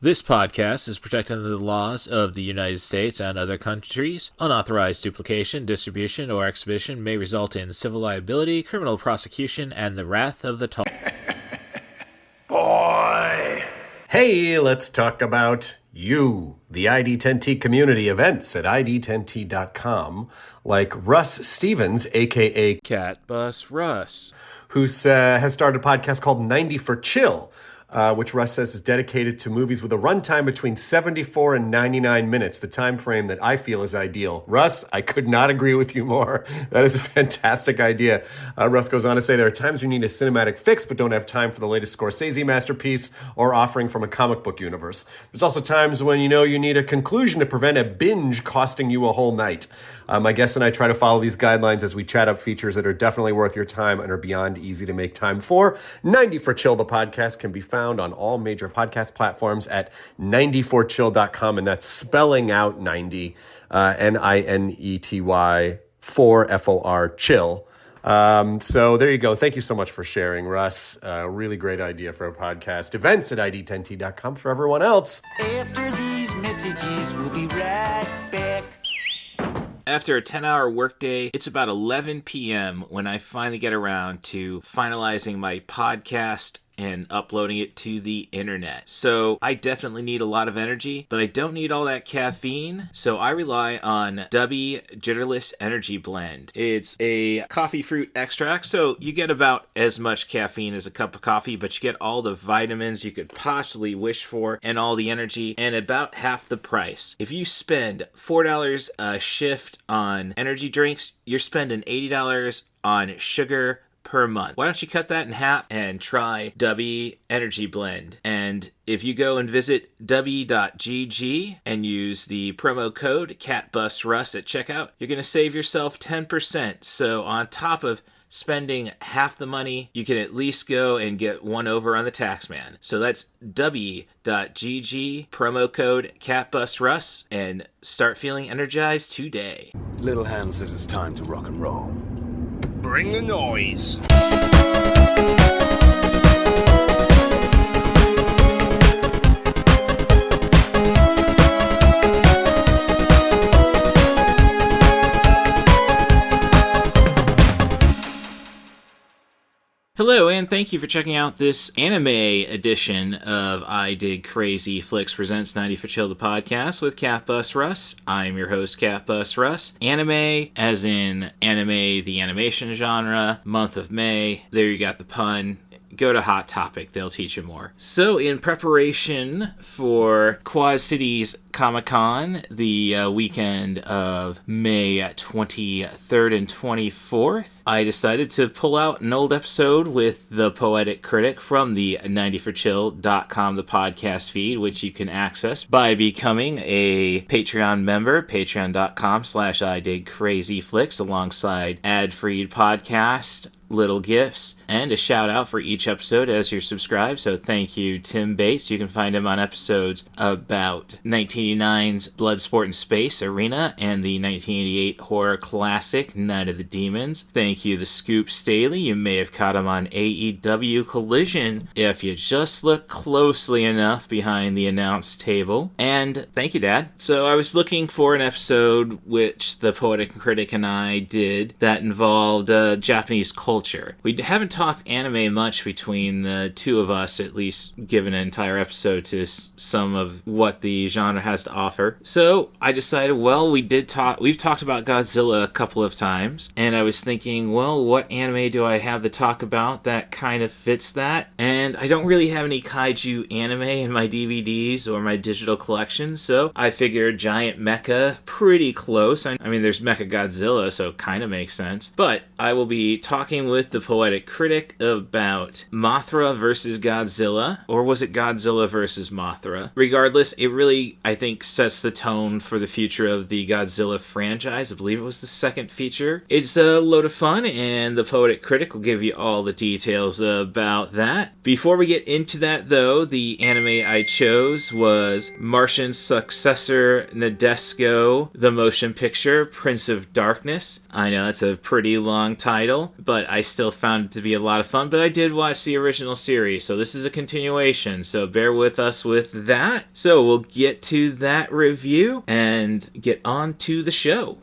This podcast is protected under the laws of the United States and other countries. Unauthorized duplication, distribution, or exhibition may result in civil liability, criminal prosecution, and the wrath of the Boy! Hey, let's talk about you, the ID10T community events at ID10T.com, like Russ Stevens, a.k.a. Cat Bus Russ, who has started a podcast called 90 for Chill, which Russ says is dedicated to movies with a runtime between 74 and 99 minutes, the time frame that I feel is ideal. Russ, I could not agree with you more. That is a fantastic idea. Russ goes on to say, there are times you need a cinematic fix but don't have time for the latest Scorsese masterpiece or offering from a comic book universe. There's also times when you need a conclusion to prevent a binge costing you a whole night. My guests and I try to follow these guidelines as we chat up features that are definitely worth your time and are beyond easy to make time for. 90 for Chill, the podcast, can be found on all major podcast platforms at 90forchill.com, and that's spelling out 90, Ninety, 4 FOR, chill. So there you go. Thank you so much for sharing, Russ. Really great idea for a podcast. Events at ID10T.com for everyone else. After these messages, we'll be right back. After a 10-hour workday, it's about 11 p.m. when I finally get around to finalizing my podcast and uploading it to the internet. So I definitely need a lot of energy, but I don't need all that caffeine, so I rely on Dubby Jitterless Energy Blend. It's a coffee fruit extract, so you get about as much caffeine as a cup of coffee, but you get all the vitamins you could possibly wish for and all the energy, and about half the price. If you spend $4 a shift on energy drinks, you're spending $80 on sugar per month. Why don't you cut that in half and try Dubby Energy Blend? And if you go and visit Dubby.gg and use the promo code CatBusRuss at checkout, you're going to save yourself 10%. So on top of spending half the money, you can at least go and get one over on the tax man. So that's Dubby.gg, promo code CatBusRuss, and start feeling energized today. Little Hand says it's time to rock and roll. Bring the noise. Hello, and thank you for checking out this anime edition of I Dig Crazy Flicks Presents 90 for Chill, the podcast with Cat Bus Russ. I'm your host, Cat Bus Russ. Anime, as in anime, the animation genre, month of May. There you got the pun. Go to Hot Topic, they'll teach you more. So, in preparation for Quad Cities Comic-Con, the weekend of May 23rd and 24th, I decided to pull out an old episode with the Poetic Critic from the 90forchill.com, the podcast feed, which you can access by becoming a Patreon member, patreon.com/IDigCrazyFlicks, alongside ad-free podcast, little gifts, and a shout out for each episode as you're subscribed. So thank you, Tim Bates. You can find him on episodes about 1989's Bloodsport in Space Arena and the 1988 horror classic Night of the Demons. Thank you, the Scoop Staley. You may have caught him on AEW Collision if you just look closely enough behind the announce table. And thank you, Dad. So I was looking for an episode which the Poetic Critic and I did that involved Japanese culture. We haven't talked anime much between the two of us, at least given an entire episode to some of what the genre has to offer. So I decided, well, we've talked about Godzilla a couple of times, and I was thinking, well, what anime do I have to talk about that kind of fits that? And I don't really have any kaiju anime in my DVDs or my digital collection, so I figured giant mecha, pretty close. I mean, there's Mecha Godzilla, so it kind of makes sense. But I will be talking with the Poetic Critic about Mothra versus Godzilla, or was it Godzilla versus Mothra? Regardless, it really, I think, sets the tone for the future of the Godzilla franchise. I believe it was the second feature. It's a load of fun, and the Poetic Critic will give you all the details about that. Before we get into that, though, the anime I chose was Martian successor Nadesico, the motion picture Prince of Darkness. I know it's a pretty long title, but I I still found it to be a lot of fun, but I did watch the original series, so this is a continuation, so bear with us with that. So we'll get to that review and get on to the show.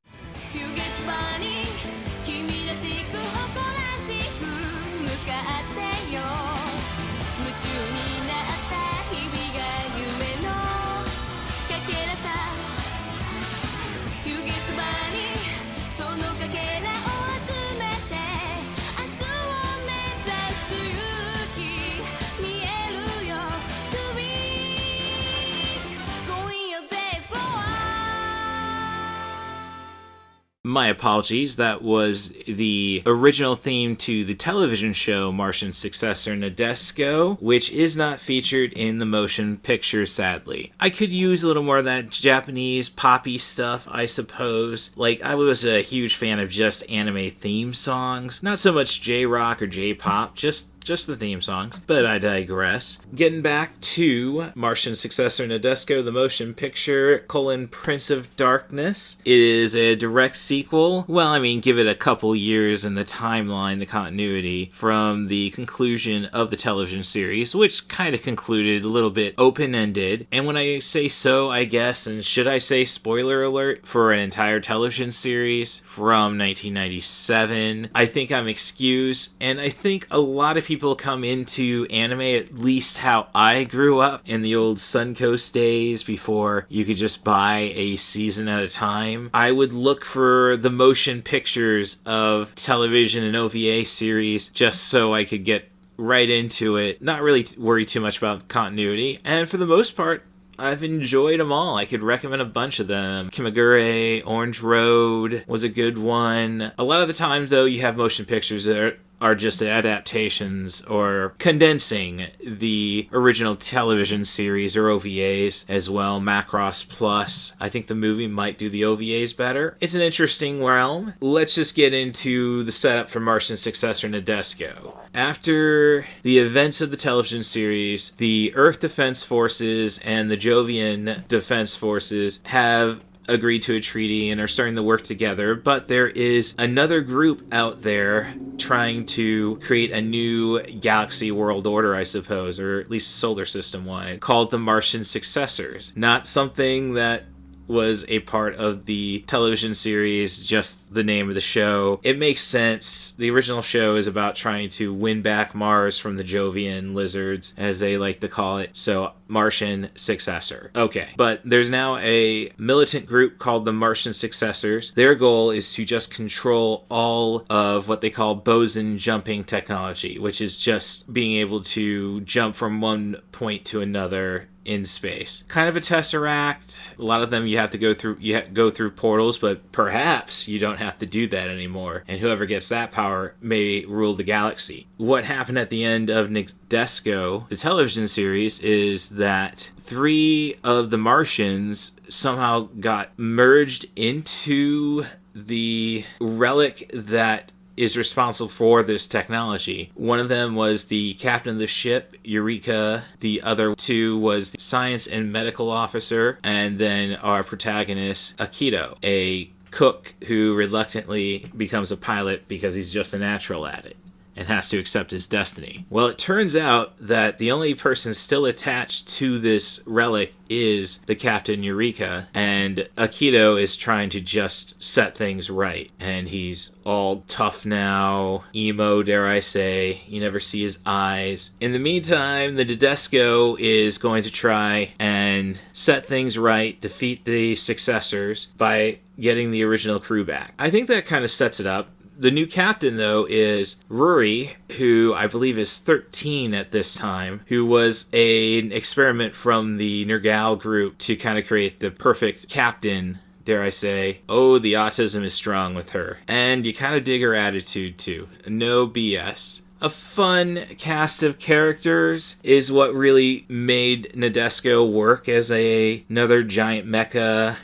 My apologies, that was the original theme to the television show Martian's successor, Nadesico, which is not featured in the motion picture, sadly. I could use a little more of that Japanese poppy stuff, I suppose. Like, I was a huge fan of just anime theme songs, not so much J-rock or J-pop, just the theme songs, but I digress. Getting back to Martian's successor, Nadesico, the motion picture, Prince of Darkness. It is a direct sequel. Well, I mean, give it a couple years in the timeline, the continuity, from the conclusion of the television series, which kind of concluded a little bit open-ended. And when I say so, I guess, and should I say spoiler alert, for an entire television series from 1997, I think I'm excused, and I think a lot of people come into anime, at least how I grew up in the old Suncoast days before you could just buy a season at a time. I would look for the motion pictures of television and OVA series just so I could get right into it, not really worry too much about continuity, and for the most part, I've enjoyed them all. I could recommend a bunch of them. Kimagure, Orange Road was a good one. A lot of the times, though, you have motion pictures that are just adaptations or condensing the original television series or OVAs as well. Macross Plus. I think the movie might do the OVAs better. It's an interesting realm. Let's just get into the setup for Martian's successor, Nadesico. After the events of the television series, the Earth Defense Forces and the Jovian Defense Forces have agreed to a treaty and are starting to work together, but there is another group out there trying to create a new galaxy world order, I suppose, or at least solar system wide, called the Martian Successors. Not something that was a part of the television series, just the name of the show. It makes sense. The original show is about trying to win back Mars from the Jovian lizards, as they like to call it. So, Martian Successor. Okay. But there's now a militant group called the Martian Successors. Their goal is to just control all of what they call boson jumping technology, which is just being able to jump from one point to another in space. Kind of a tesseract. A lot of them you have to go through portals, but perhaps you don't have to do that anymore. And whoever gets that power may rule the galaxy. What happened at the end of Nadesico, the television series, is that 3 of the Martians somehow got merged into the relic that is responsible for this technology. One of them was the captain of the ship, Eureka. The other 2 was the science and medical officer. And then our protagonist, Akito, a cook who reluctantly becomes a pilot because he's just a natural at it and has to accept his destiny. Well, it turns out that the only person still attached to this relic is the Captain Eureka, and Akito is trying to just set things right. And he's all tough now, emo, dare I say. You never see his eyes. In the meantime, the Nadesico is going to try and set things right, defeat the successors by getting the original crew back. I think that kind of sets it up. The new captain, though, is Ruri, who I believe is 13 at this time, who was an experiment from the Nergal group to kind of create the perfect captain, dare I say. Oh, the autism is strong with her. And you kind of dig her attitude, too. No BS. A fun cast of characters is what really made Nadesico work as another giant mecha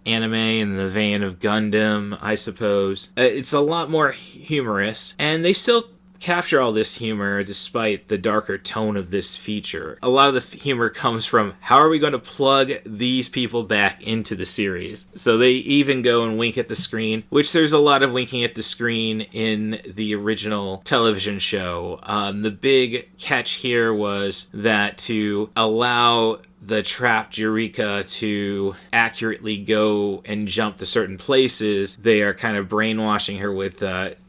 anime in the vein of Gundam, I suppose. It's a lot more humorous, and they still capture all this humor despite the darker tone of this feature. A lot of the humor comes from how are we going to plug these people back into the series. So they even go and wink at the screen, which there's a lot of winking at the screen in the original television show. The big catch here was that to allow the trapped Eureka to accurately go and jump to certain places, they are kind of brainwashing her with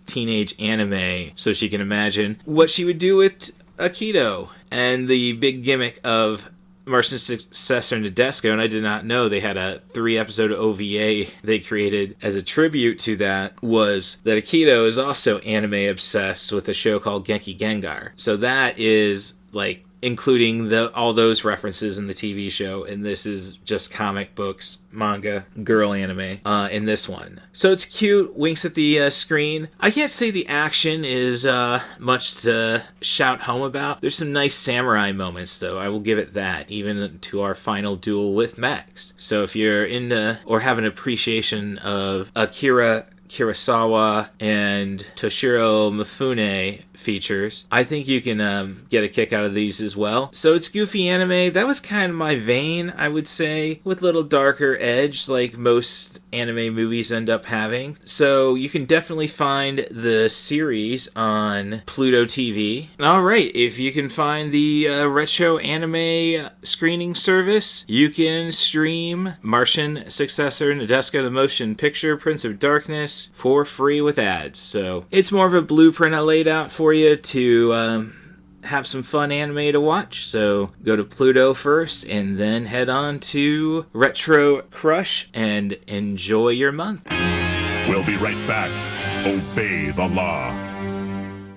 teenage anime so she can imagine what she would do with Aikido. And the big gimmick of Martian's successor Nadesico, and I did not know they had a 3-episode OVA they created as a tribute to that, was that Aikido is also anime obsessed with a show called Genki Gengar. So that is like including all those references in the TV show, and this is just comic books, manga, girl anime in this one. So it's cute, winks at the screen. I can't say the action is much to shout home about. There's some nice samurai moments, though. I will give it that, even to our final duel with mechs. So if you're into or have an appreciation of Akira Kurosawa and Toshiro Mifune features, I think you can get a kick out of these as well. So it's goofy anime. That was kind of my vein, I would say, with a little darker edge like most anime movies end up having. So you can definitely find the series on Pluto TV. Alright, if you can find the retro anime screening service, you can stream Martian successor Nadesico the Motion Picture Prince of Darkness for free with ads. So it's more of a blueprint I laid out for you to have some fun anime to watch. So go to Pluto first and then head on to Retro Crush and enjoy your month. We'll be right back. Obey the law.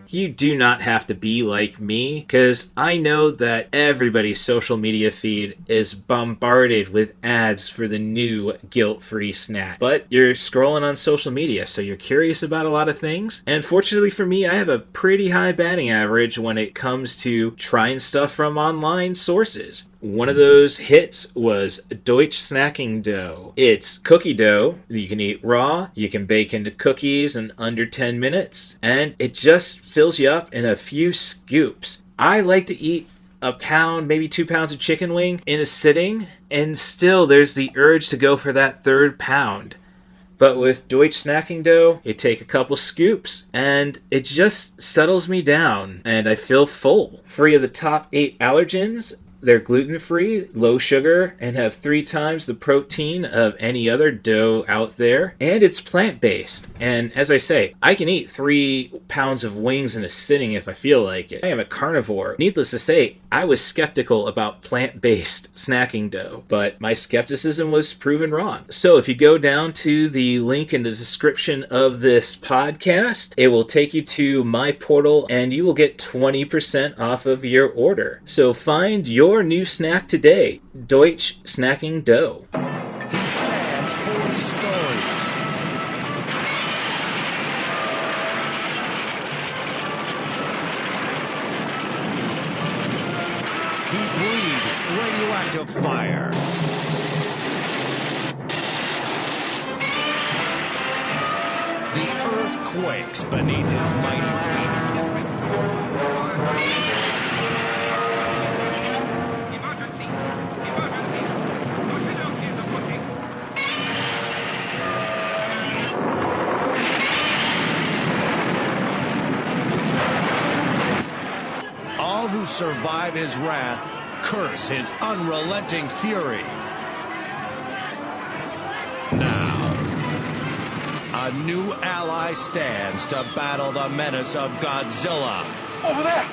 You do not have to be like me, because I know that everybody's social media feed is bombarded with ads for the new guilt-free snack. But you're scrolling on social media, so you're curious about a lot of things. And fortunately for me, I have a pretty high batting average when it comes to trying stuff from online sources. One of those hits was Deutsch Snacking Dough. It's cookie dough you can eat raw, you can bake into cookies in under 10 minutes, and it just fills you up in a few scoops. I like to eat a pound, maybe 2 pounds of chicken wing in a sitting, and still there's the urge to go for that third pound. But with Deutsch Snacking Dough, you take a couple scoops, and it just settles me down, and I feel full. Free of the top 8 allergens, they're gluten-free, low sugar, and have 3 times the protein of any other dough out there. And it's plant-based. And as I say, I can eat 3 pounds of wings in a sitting if I feel like it. I am a carnivore. Needless to say, I was skeptical about plant-based snacking dough, but my skepticism was proven wrong. So if you go down to the link in the description of this podcast, it will take you to my portal, and you will get 20% off of your order. So find your new snack today, Deutsch Snacking Dough. He stands 40 stories. He breathes radioactive fire. The earth quakes beneath his mighty feet. All who survive his wrath curse his unrelenting fury. Now, a new ally stands to battle the menace of Godzilla. Over there!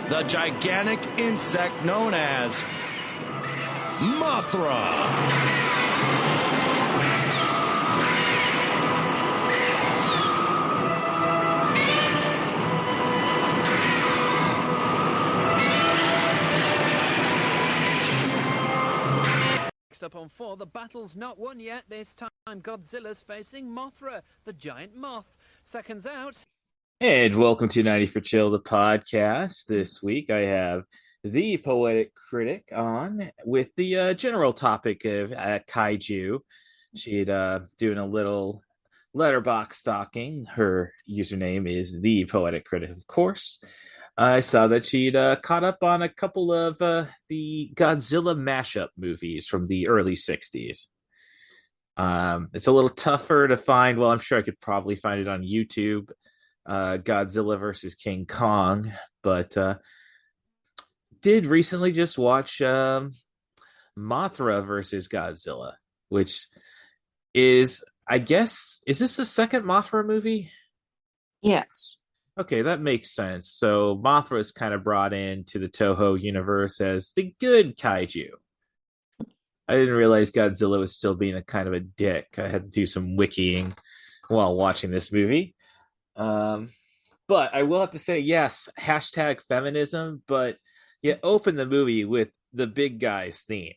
The gigantic insect known as Mothra. Up on 4, the battle's not won yet. This time Godzilla's facing Mothra, the giant moth. Seconds out. And welcome to 90 for Chill, the podcast. This week I have the Poetic Critic on with the general topic of kaiju. She'd doing a little letterbox stalking. Her username is ThePoeticCritic, of course. I saw that she'd caught up on a couple of the Godzilla mashup movies from the early 60s. It's a little tougher to find. Well, I'm sure I could probably find it on YouTube. Godzilla versus King Kong, but did recently just watch Mothra versus Godzilla, which is, I guess, is this the second Mothra movie? Yes. Okay, that makes sense. So Mothra is kind of brought into the Toho universe as the good kaiju. I didn't realize Godzilla was still being a kind of a dick. I had to do some wikiing while watching this movie. But I will have to say, yes, hashtag feminism, but you open the movie with the big guy's theme.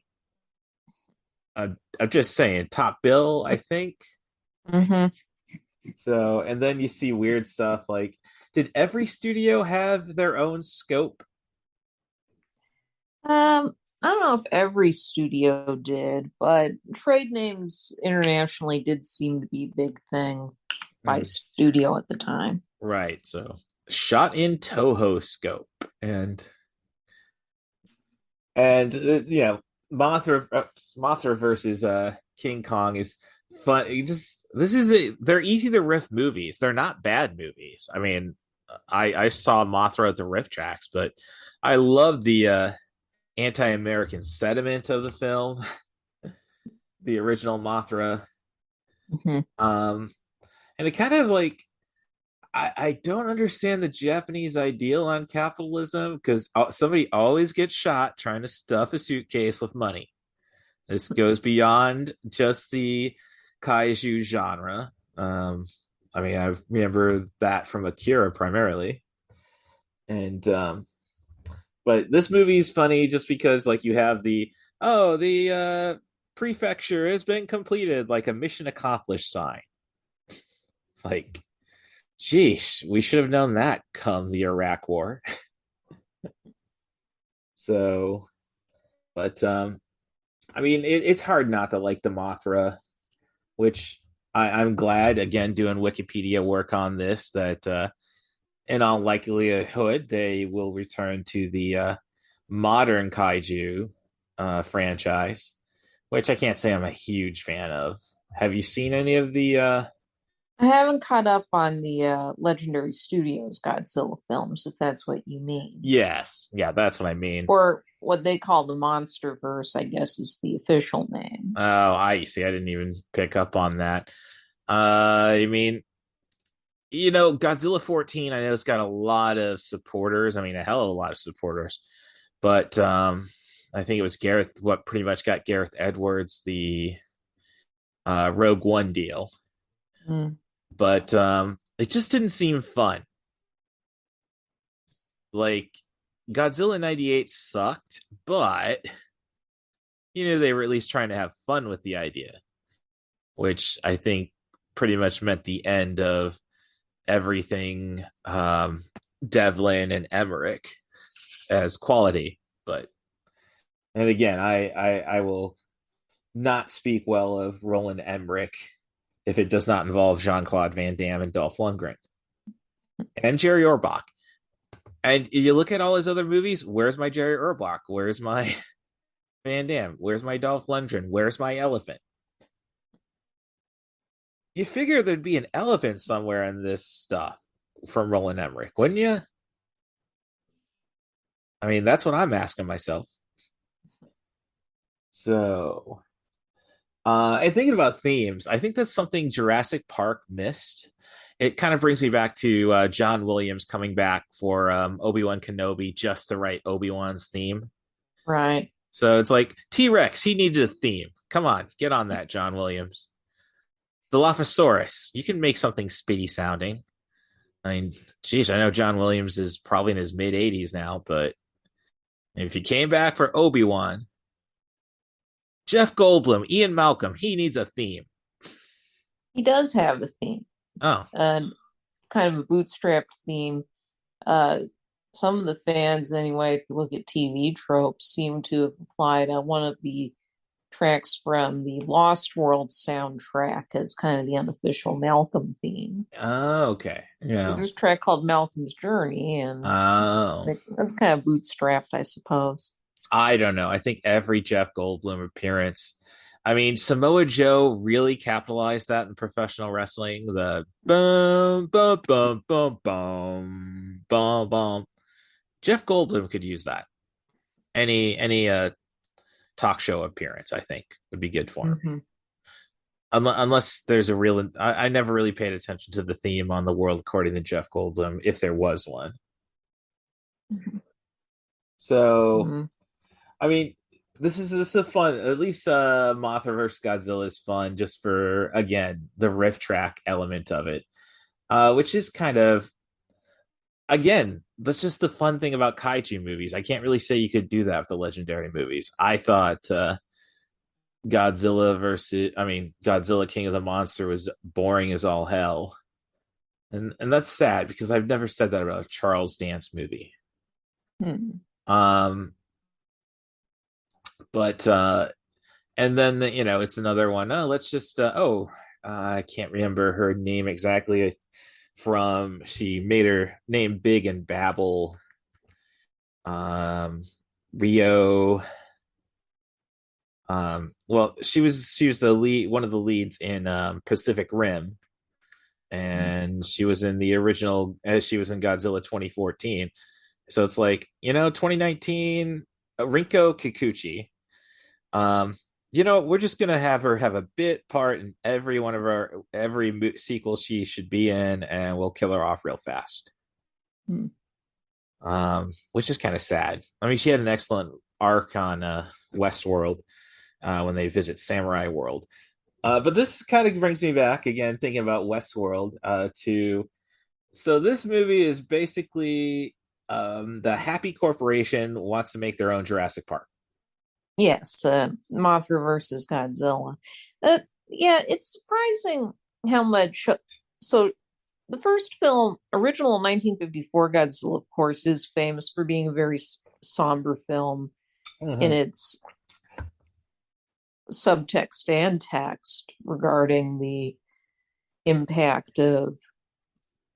I'm just saying, top bill, I think. Mm-hmm. So, and then you see weird stuff like, did every studio have their own scope? I don't know if every studio did, but trade names internationally did seem to be a big thing by studio at the time. Right. So, shot in Toho scope, and Mothra versus King Kong is fun. They're easy to riff movies. They're not bad movies. I mean, I saw Mothra at the riff tracks, but I love the anti-American sentiment of the film, the original Mothra. Mm-hmm. And it kind of like, I don't understand the Japanese ideal on capitalism, because somebody always gets shot trying to stuff a suitcase with money. This goes beyond just the kaiju genre. I mean, I remember that from Akira primarily. And but this movie is funny just because like you have the prefecture has been completed, like a mission accomplished sign. Like, geez, we should have known that come the Iraq War. So, but I mean, it's hard not to like the Mothra, which I'm glad, again, doing Wikipedia work on this, that in all likelihood they will return to the modern kaiju franchise, which I can't say I'm a huge fan of. Have you seen any of the I haven't caught up on the Legendary Studios Godzilla films, if that's what you mean. Yes, yeah, that's what I mean. Or what they call the Monsterverse, I guess, is the official name. Oh, I see. I didn't even pick up on that. I mean, Godzilla 14, I know it's got a lot of supporters. I mean, a hell of a lot of supporters. But I think it was Gareth, what pretty much got Gareth Edwards the Rogue One deal. Mm. But it just didn't seem fun. Like, Godzilla 98 sucked, but they were at least trying to have fun with the idea, which I think pretty much meant the end of everything Devlin and Emmerich as quality. And again, I will not speak well of Roland Emmerich if it does not involve Jean-Claude Van Damme and Dolph Lundgren and Jerry Orbach. And you look at all his other movies, where's my Jerry Orbach? Where's my Van Damme? Where's my Dolph Lundgren? Where's my elephant? You figure there'd be an elephant somewhere in this stuff from Roland Emmerich, wouldn't you? I mean, that's what I'm asking myself. So, and thinking about themes, I think that's something Jurassic Park missed. It kind of brings me back to John Williams coming back for Obi-Wan Kenobi just to write Obi-Wan's theme. Right. So it's like T-Rex, he needed a theme. Come on, get on that, John Williams. Dilophosaurus, you can make something spitty sounding. I mean, geez, I know John Williams is probably in his mid-80s now, but if he came back for Obi-Wan, Jeff Goldblum, Ian Malcolm, he needs a theme. He does have a theme. Oh. Kind of a bootstrapped theme. Some of the fans, anyway, if you look at TV tropes, seem to have applied on one of the tracks from the Lost World soundtrack as kind of the unofficial Malcolm theme. Oh, okay. Yeah. There's a track called Malcolm's Journey, and Oh. that's kind of bootstrapped, I suppose. I don't know. I think every Jeff Goldblum appearance. I mean, Samoa Joe really capitalized that in professional wrestling. The boom, boom, boom, boom, boom, boom, boom. Jeff Goldblum could use that. Any talk show appearance, I think, would be good for him. Mm-hmm. Unless there's a real, I never really paid attention to the theme on the world according to Jeff Goldblum, if there was one. Mm-hmm. So. Mm-hmm. I mean, this is a fun. At least Mothra vs. Godzilla is fun, just for again the riff track element of it, which is kind of again that's just the fun thing about kaiju movies. I can't really say you could do that with the legendary movies. I thought Godzilla King of the Monster was boring as all hell, and that's sad because I've never said that about a Charles Dance movie. Mm-hmm. But and then it's another one. Oh, let's just I can't remember her name exactly. She made her name big in Babel. Rio. Well, she was the lead, one of the leads in Pacific Rim, and she was in the original. She was in Godzilla 2014. So it's like 2019. Rinko Kikuchi. We're just gonna have her have a bit part in every one of every sequel she should be in, and we'll kill her off real fast. Which is kind of sad. I mean, she had an excellent arc on Westworld when they visit Samurai World. But this kind of brings me back again, thinking about Westworld. So this movie is basically the Happy Corporation wants to make their own Jurassic Park. Yes, Mothra versus Godzilla. Yeah, it's surprising how much. So, the first film, original 1954 Godzilla, of course, is famous for being a very somber film in its subtext and text regarding the impact of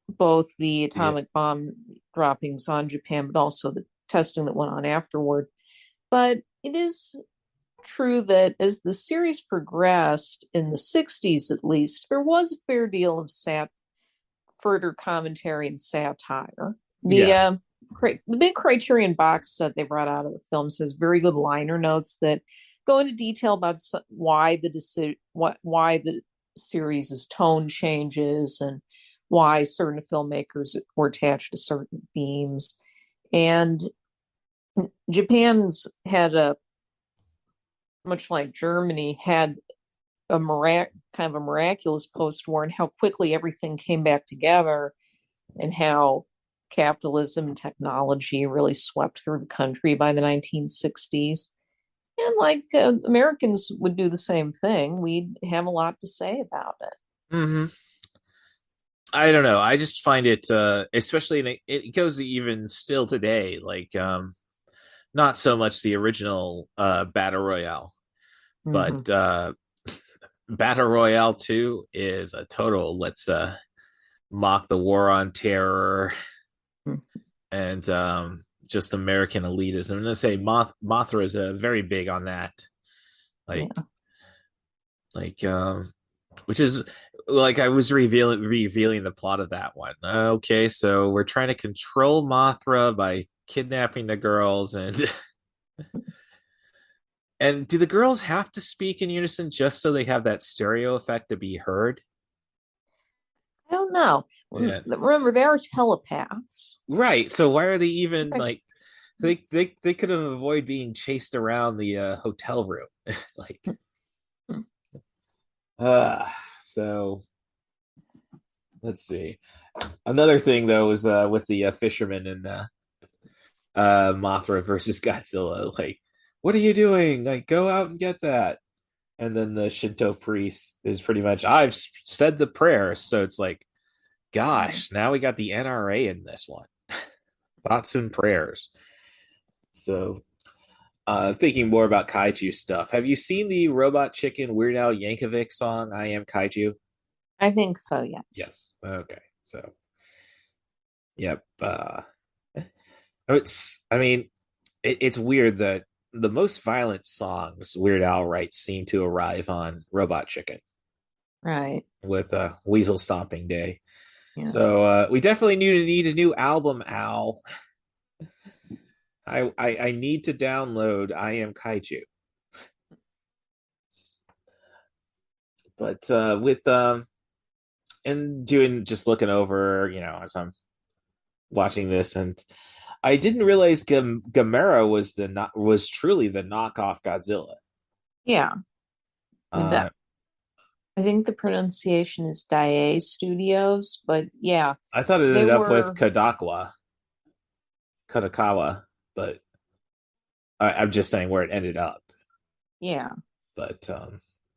both the atomic bomb droppings on Japan, but also the testing that went on afterward. But it is true that as the series progressed in the 60s, at least, there was a fair deal of further commentary and satire. The big Criterion box set they brought out of the film says very good liner notes that go into detail about why the series' tone changes and why certain filmmakers were attached to certain themes. And Japan's had much like Germany, had a miraculous post-war, and how quickly everything came back together, and how capitalism and technology really swept through the country by the 1960s. And like Americans would do the same thing, we'd have a lot to say about it. Mm-hmm. I don't know. I just find it, especially it goes even still today, like not so much the original Battle Royale, but Battle Royale 2 is a total let's mock the war on terror and just American elitism. I'm going to say Mothra is very big on that. Which is like I was revealing the plot of that one. Okay, so we're trying to control Mothra by kidnapping the girls, and and do the girls have to speak in unison just so they have that stereo effect to be heard? I don't know. Yeah. Remember, they are telepaths, right? So why are they even like? They could have avoided being chased around the hotel room, like. So let's see. Another thing though is with the fisherman and Mothra versus Godzilla. Like, what are you doing? Like, go out and get that. And then the Shinto priest is pretty much, I've said the prayer. So it's like, gosh, now we got the NRA in this one. Thoughts and prayers. So, thinking more about kaiju stuff. Have you seen the Robot Chicken Weird Al Yankovic song "I Am Kaiju"? I think so, yes. Yes. Okay. So, yep. It's. I mean, it's weird that the most violent songs Weird Al writes seem to arrive on Robot Chicken Right. with Weasel Stomping Day. Yeah. So we definitely need a new album, Al. I need to download I Am Kaiju. But with and doing just looking over, as I'm watching this, and I didn't realize Gamera was truly the knockoff Godzilla. Yeah. Uh, I think the pronunciation is Daiei Studios, but yeah, I thought it they ended up with were. Kadakawa, but I'm just saying where it ended up. Yeah. But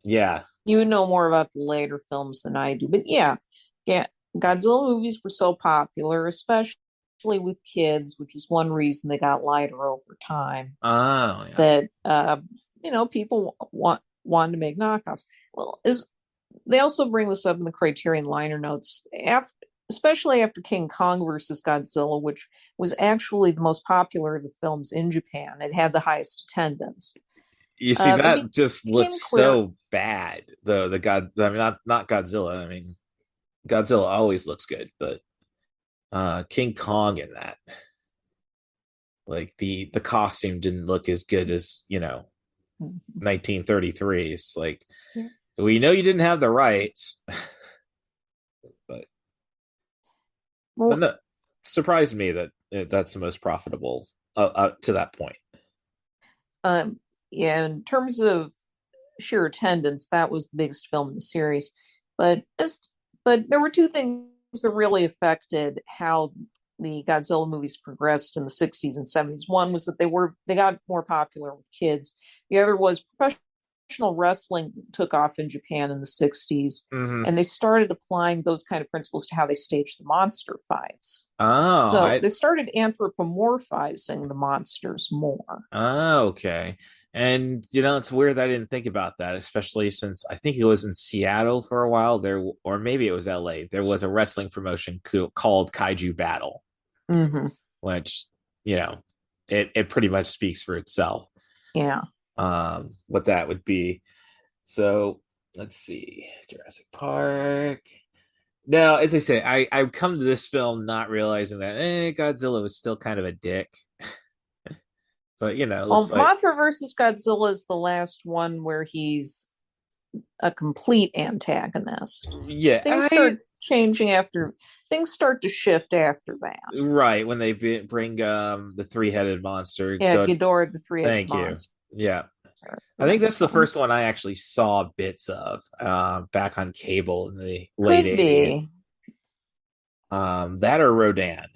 yeah, You would know more about the later films than I do. But yeah, Godzilla movies were so popular, especially with kids, which is one reason they got lighter over time. oh yeah, That people wanted to make knockoffs. Well, they also bring this up in the Criterion liner notes especially after King Kong versus Godzilla, which was actually the most popular of the films in Japan. It had the highest attendance. you see It that just became looks clear. so bad though. I mean, not Godzilla. I mean, Godzilla always looks good, but King Kong in that, like the costume didn't look as good as 1933's. Like, Yeah. we know you didn't have the rights, but Well, no, surprised me that that's the most profitable to that point. yeah, in terms of sheer attendance, that was the biggest film in the series. But there were two things that really affected how the Godzilla movies progressed in the 60s and 70s. One was that they got more popular with kids. The other was professional wrestling took off in Japan in the 60s, Mm-hmm. and they started applying those kind of principles to how they staged the monster fights. Oh, So they started anthropomorphizing the monsters more. okay. And it's weird that I didn't think about that, especially since I think it was in Seattle for a while there, or maybe it was LA. There was a wrestling promotion called Kaiju Battle, Mm-hmm. which it pretty much speaks for itself. Yeah. What that would be. So let's see, Jurassic Park. Now, as I say, I come to this film not realizing that Godzilla was still kind of a dick. But Well, it's like, Mothra versus Godzilla is the last one where he's a complete antagonist. yeah, Things start changing after things start to shift after that. right when they bring the three-headed monster. Yeah, Ghidorah, the three-headed Thank you. monster. Yeah, I think that's the first one I actually saw bits of back on cable in the late Could 80s. be. That or Rodan.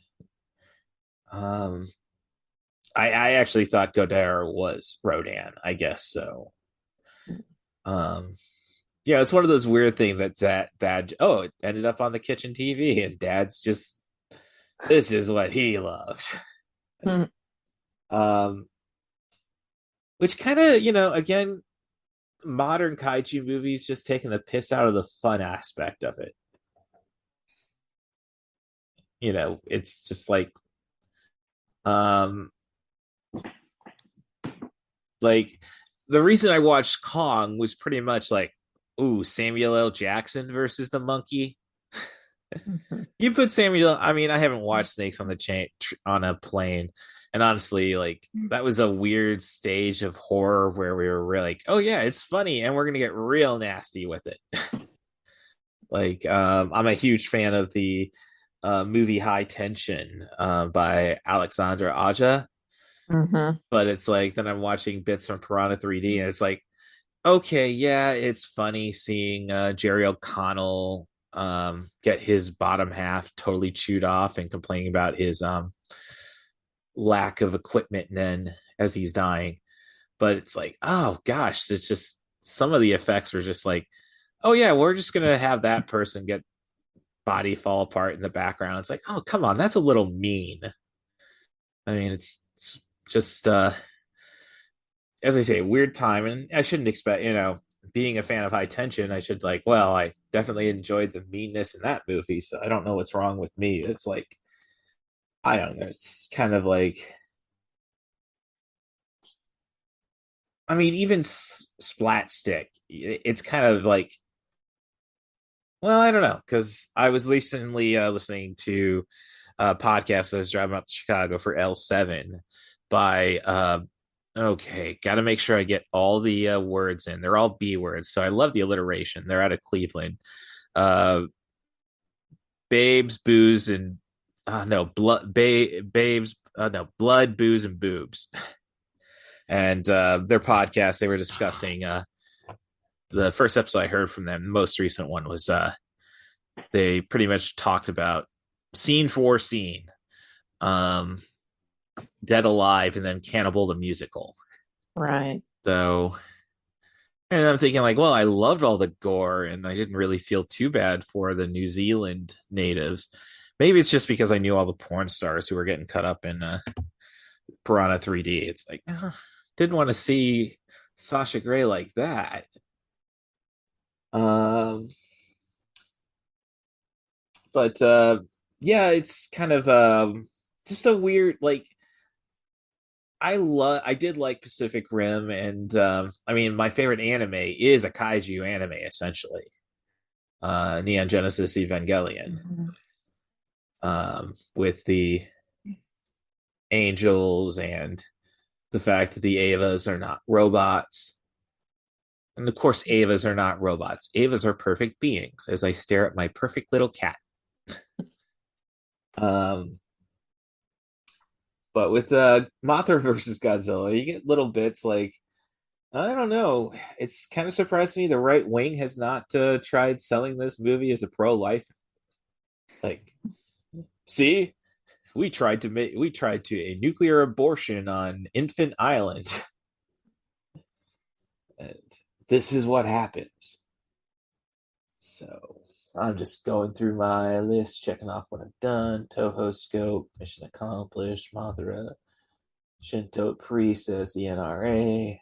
I actually thought Godard was Rodan. I guess so. Yeah, it's one of those weird things that dad. Oh, it ended up on the kitchen TV, and Dad's just, this is what he loved. Which kind of again, modern kaiju movies just taking the piss out of the fun aspect of it. It's just like like the reason I watched Kong was pretty much like, ooh, Samuel L. Jackson versus the monkey. Mm-hmm. You put Samuel. I mean, I haven't watched Snakes on the Chain on a Plane, and honestly, like that was a weird stage of horror where we were really like, oh yeah, it's funny, and we're gonna get real nasty with it. Like, I'm a huge fan of the movie High Tension by Alexandra Aja. Mm-hmm. But it's like, then I'm watching bits from Piranha 3D, and it's like, okay, yeah, it's funny seeing Jerry O'Connell get his bottom half totally chewed off and complaining about his lack of equipment then as he's dying. But it's like, oh gosh, it's just, some of the effects were just like, oh yeah, we're just gonna have that person get body fall apart in the background. It's like, oh come on, that's a little mean. I mean, it's just as I say, weird time, and I shouldn't expect, being a fan of High Tension, I should I definitely enjoyed the meanness in that movie, so I don't know what's wrong with me. It's like, I don't know, it's kind of like, I mean, even Splat Stick, it's kind of like, well, I don't know, because I was recently listening to a podcast. I was driving up to Chicago for L7 by okay, got to make sure I get all the words in. They're all B words, so I love the alliteration. They're out of Cleveland. Uh, babes, booze, and no blood, babes, no blood, booze, and boobs. And their podcast, they were discussing the first episode I heard from them. The most recent one was they pretty much talked about scene for scene, um, Dead Alive, and then Cannibal the musical. Right. So, and I'm thinking like, well, I loved all the gore, and I didn't really feel too bad for the New Zealand natives. Maybe it's just because I knew all the porn stars who were getting cut up in Piranha 3D. It's like, didn't want to see Sasha Grey like that. But yeah, it's kind of just a weird, like, I did like Pacific Rim, and I mean, my favorite anime is a kaiju anime, essentially. Neon Genesis Evangelion. With the angels and the fact that the Avas are not robots. And of course, Avas are not robots. Avas are perfect beings, as I stare at my perfect little cat. But with Mothra versus Godzilla, you get little bits like, I don't know. It's kind of surprised me the right wing has not tried selling this movie as a pro-life. Like, see, we tried to a nuclear abortion on Infant Island, and this is what happens. So I'm just going through my list, checking off what I've done. Toho Scope, mission accomplished. Mothra, Shinto Priest as the NRA.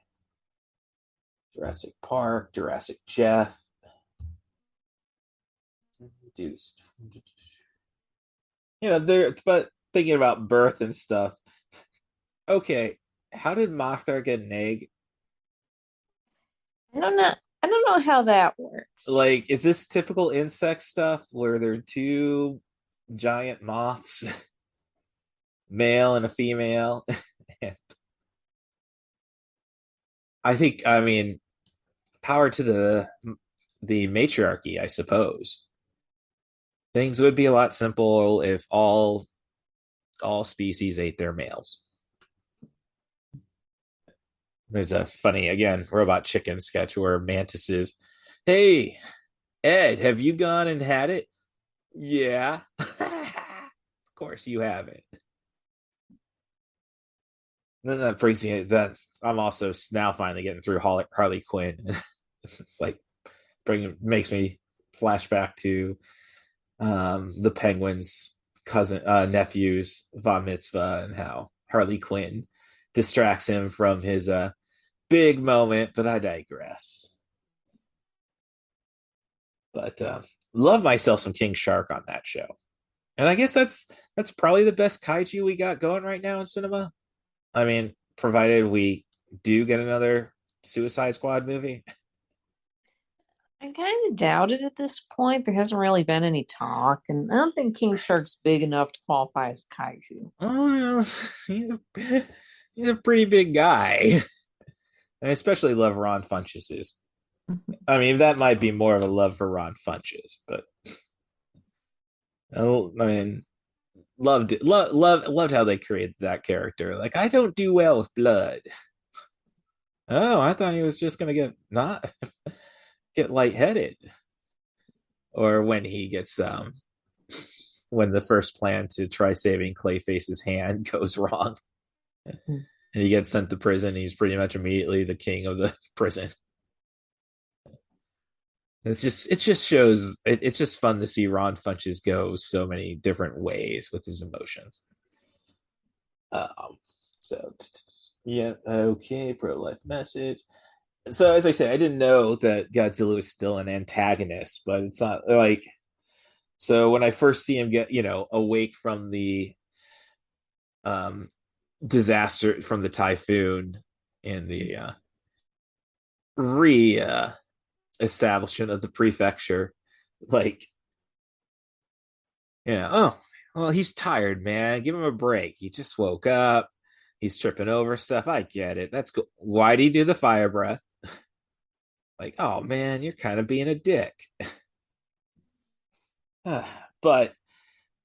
Jurassic Park, Jurassic Jeff. Do this. But thinking about birth and stuff. Okay, how did Mothra get an egg? I don't know. I don't know how that works. Like, is this typical insect stuff where there are two giant moths, male and a female? And I mean, power to the matriarchy, I suppose. Things would be a lot simple if all species ate their males. There's a funny, again, Robot Chicken sketch where Mantis is, hey, Ed, have you gone and had it? Yeah. Of course you haven't. Then that brings me that I'm also now finally getting through Harley Quinn. It's like makes me flashback to the Penguin's nephews Von Mitzvah, and how Harley Quinn distracts him from his big moment, but I digress. But love myself some King Shark on that show. And I guess that's probably the best kaiju we got going right now in cinema. I mean, provided we do get another Suicide Squad movie. I kind of doubt it at this point. There hasn't really been any talk, and I don't think King Shark's big enough to qualify as kaiju. Oh, he's a pretty big guy. I especially love Ron Funches'. I mean, that might be more of a love for Ron Funches, but I mean, loved how they created that character. Like, I don't do well with blood. Oh, I thought he was just gonna get lightheaded, or when he gets when the first plan to try saving Clayface's hand goes wrong, and he gets sent to prison. He's pretty much immediately the king of the prison. It just shows. It's just fun to see Ron Funches go so many different ways with his emotions. So Yeah, okay, pro-life message. So as I say, I didn't know that Godzilla was still an antagonist, but it's not like so when I first see him get, awake from the um disaster from the typhoon in the re establishment of the prefecture, like, oh, well, he's tired, man. Give him a break. He just woke up. He's tripping over stuff. I get it. That's cool. Why'd he do the fire breath? Like, oh man, you're kind of being a dick. But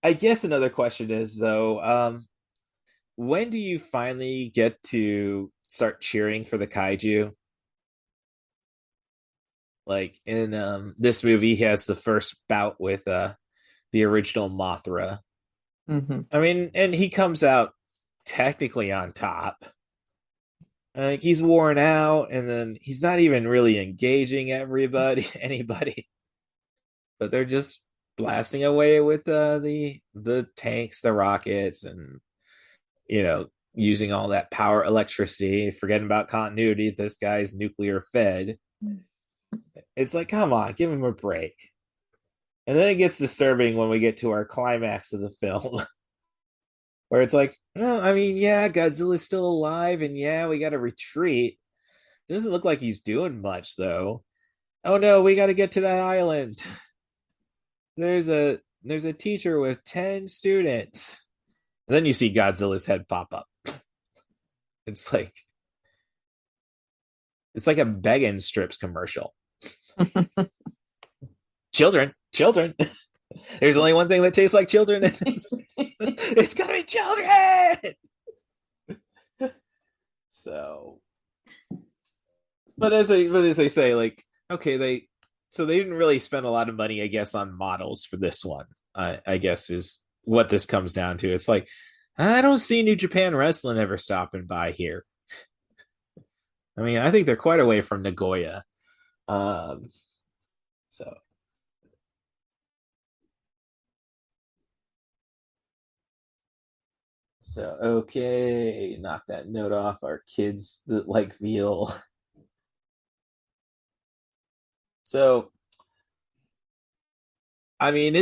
I guess another question is though, when do you finally get to start cheering for the kaiju? Like in this movie, he has the first bout with the original Mothra. Mm-hmm. I mean, and he comes out technically on top. Like he's worn out, and then he's not even really engaging anybody, but they're just blasting away with the tanks, the rockets, and using all that power, electricity, forgetting about continuity. This guy's nuclear fed. It's like, come on, give him a break. And then it gets disturbing when we get to our climax of the film, where it's like, well, I mean, yeah, Godzilla's still alive, and yeah, we got to retreat. It doesn't look like he's doing much, though. Oh no, we got to get to that island. There's a teacher with 10 students. And then you see Godzilla's head pop up. It's like a Beggin' Strips commercial. Children. There's only one thing that tastes like children. It's gotta be children. So, but as I say, like, okay, they didn't really spend a lot of money, I guess, on models for this one. I guess is what this comes down to. It's like I don't see New Japan Wrestling ever stopping by here. I mean, I think they're quite away from Nagoya. So okay, knock that note off. Our kids that like veal. So I mean,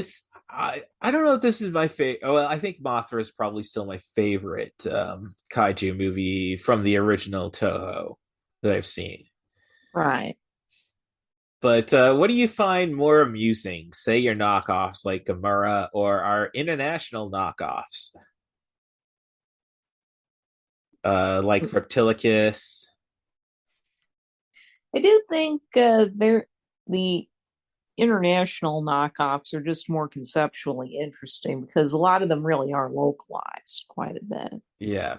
I don't know if this is my favorite. Oh, well, I think Mothra is probably still my favorite kaiju movie from the original Toho that I've seen. Right. But what do you find more amusing? Say your knockoffs like Gamera or our international knockoffs, like Reptilicus. I do think the international knockoffs are just more conceptually interesting because a lot of them really are localized quite a bit. Yeah.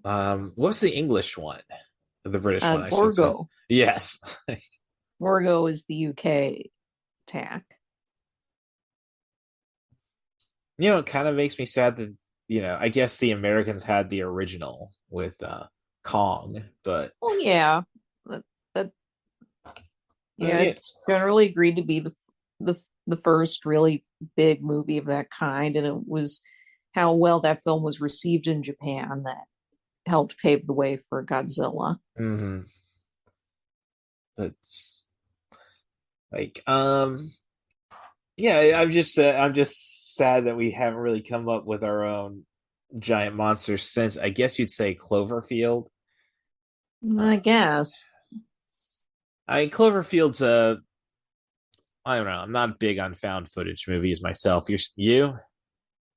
What's the English one? The British one, I should say. Gorgo. Yes. Gorgo is the UK tack. It kind of makes me sad that, I guess the Americans had the original with Kong, but Well, yeah, that yeah, it's generally agreed to be the first really big movie of that kind, and it was how well that film was received in Japan that helped pave the way for Godzilla. Mm-hmm. But like, yeah, I'm just sad that we haven't really come up with our own giant monsters since, I guess you'd say, Cloverfield. I guess. I mean, Cloverfield's I don't know. I'm not big on found footage movies myself. You?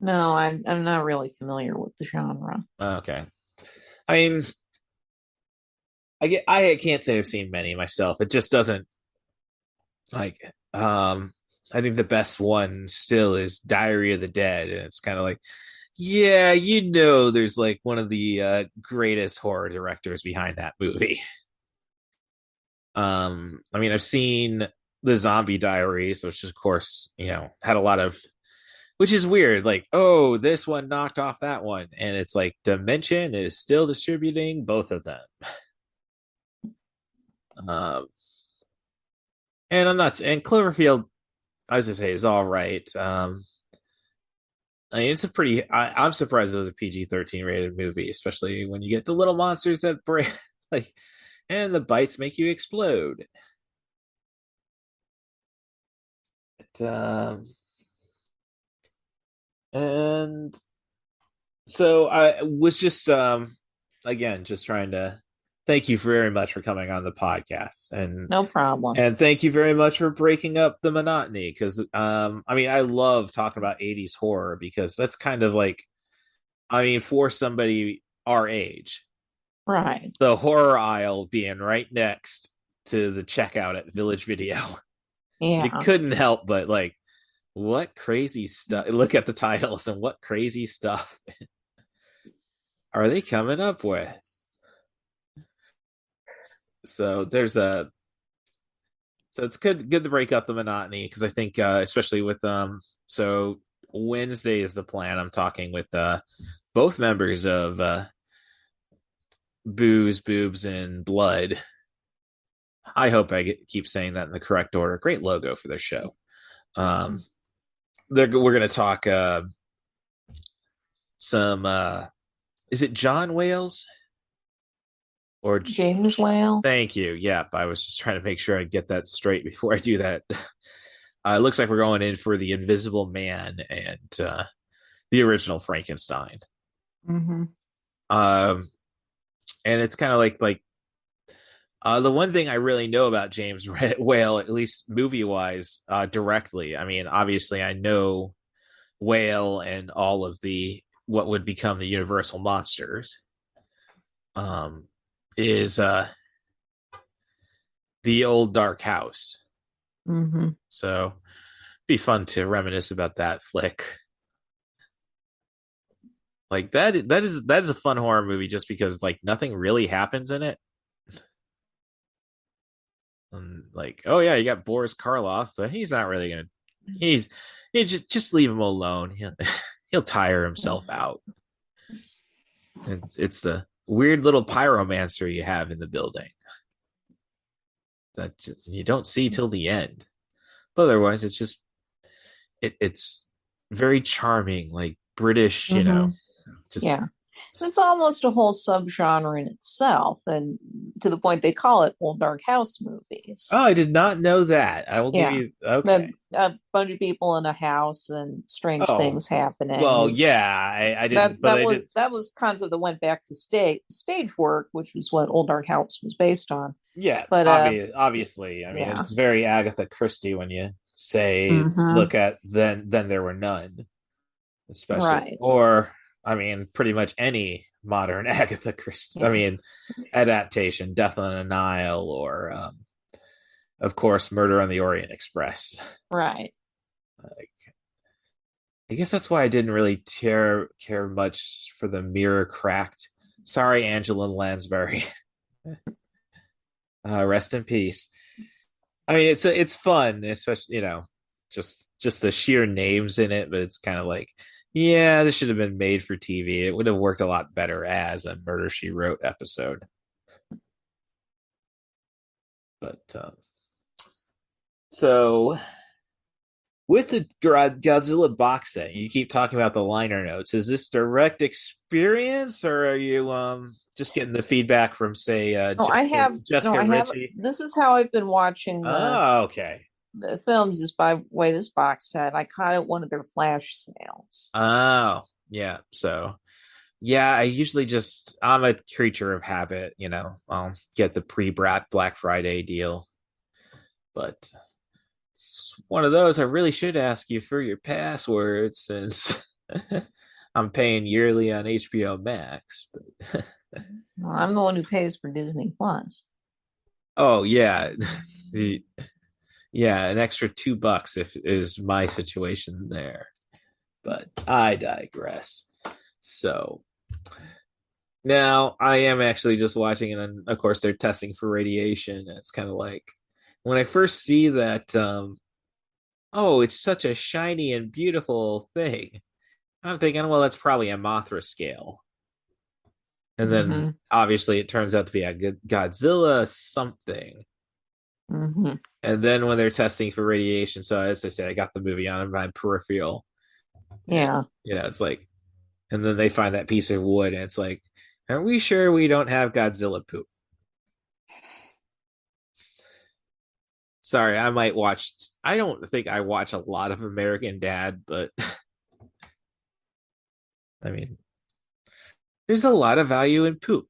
No, I'm not really familiar with the genre. Okay. I mean, I can't say I've seen many myself. It just doesn't like. I think the best one still is Diary of the Dead, and it's kind of like, yeah, there's like one of the greatest horror directors behind that movie. I mean, I've seen the Zombie Diaries, which of course, had a lot of, which is weird. Like, oh, this one knocked off that one, and it's like Dimension is still distributing both of them. And I'm not, and Cloverfield, I was gonna say, is all right. I mean, it's a pretty. I'm surprised it was a PG-13 rated movie, especially when you get the little monsters that break, like, and the bites make you explode. But, and so I was just, again, just trying to thank you very much for coming on the podcast, No problem. and thank you very much for breaking up the monotony. Because, I mean, I love talking about '80s horror because that's kind of like, I mean, for somebody our age, Right. the horror aisle being right next to the checkout at Village Video, you Yeah. couldn't help but like, what crazy stuff. Look at the titles and what crazy stuff are they coming up with? So there's a so it's good to break up the monotony because I think especially with so Wednesday is the plan. I'm talking with both members of Booze, Boobs, and Blood. I hope I keep saying that in the correct order. Great logo for their show. We're going to talk some. Is it John Wales or James Whale? Thank you. Yep, I was just trying to make sure I get that straight before I do that. It looks like we're going in for the Invisible Man and the original Frankenstein. Mm-hmm. And it's kind of like the one thing I really know about James Whale, at least movie wise, directly. I mean, obviously, I know Whale and all of the what would become the Universal monsters. Is the old Dark House. Mm-hmm. So, be fun to reminisce about that flick. Like that is a fun horror movie just because like nothing really happens in it. And like, oh yeah, you got Boris Karloff, but he's not really gonna. He just leave him alone. He'll tire himself out. It's the weird little pyromancer you have in the building that you don't see till the end. But otherwise, it's just it's very charming, like British, you know. Just Yeah. It's almost a whole subgenre in itself, and to the point they call it old dark house movies. Oh, I did not know that. I will give you okay. A bunch of people in a house and strange things happening. Well, yeah, I didn't. That was concept that went back to stage work, which was what old dark house was based on. Yeah, but obviously, I mean, it's very Agatha Christie when you say, "Look at then there were none," especially right. Or I mean, pretty much any modern Agatha Christie. I mean, adaptation, Death on the Nile, or of course, Murder on the Orient Express. Right. Like, I guess that's why I didn't really care much for the Mirror Cracked. Sorry, Angela Lansbury. Rest in peace. I mean, it's fun, especially just the sheer names in it. But it's kind of like, yeah, this should have been made for TV. It would have worked a lot better as a Murder She Wrote episode. But so with the Godzilla box set, you keep talking about the liner notes. Is this direct experience, or are you just getting the feedback from, say, Jessica Ritchie? This is how I've been watching. Okay. The films is by way this box set. I caught it one of their flash sales. Oh, yeah. So, yeah, I usually I'm a creature of habit. I'll get the Black Friday deal, but it's one of those I really should ask you for your password since I'm paying yearly on HBO Max. But well, I'm the one who pays for Disney Plus. Oh yeah, yeah, an extra $2 if is my situation there. But I digress. So now I am actually just watching it, and of course they're testing for radiation. It's kind of like when I first see that, oh, it's such a shiny and beautiful thing. I'm thinking, well, that's probably a Mothra scale. And then obviously it turns out to be a Godzilla something. And then when they're testing for radiation, so as I say, I got the movie on my peripheral. Yeah. It's like, and then they find that piece of wood, and it's like, are we sure we don't have Godzilla poop? Sorry, I might watch. I don't think I watch a lot of American Dad, but I mean, there's a lot of value in poop.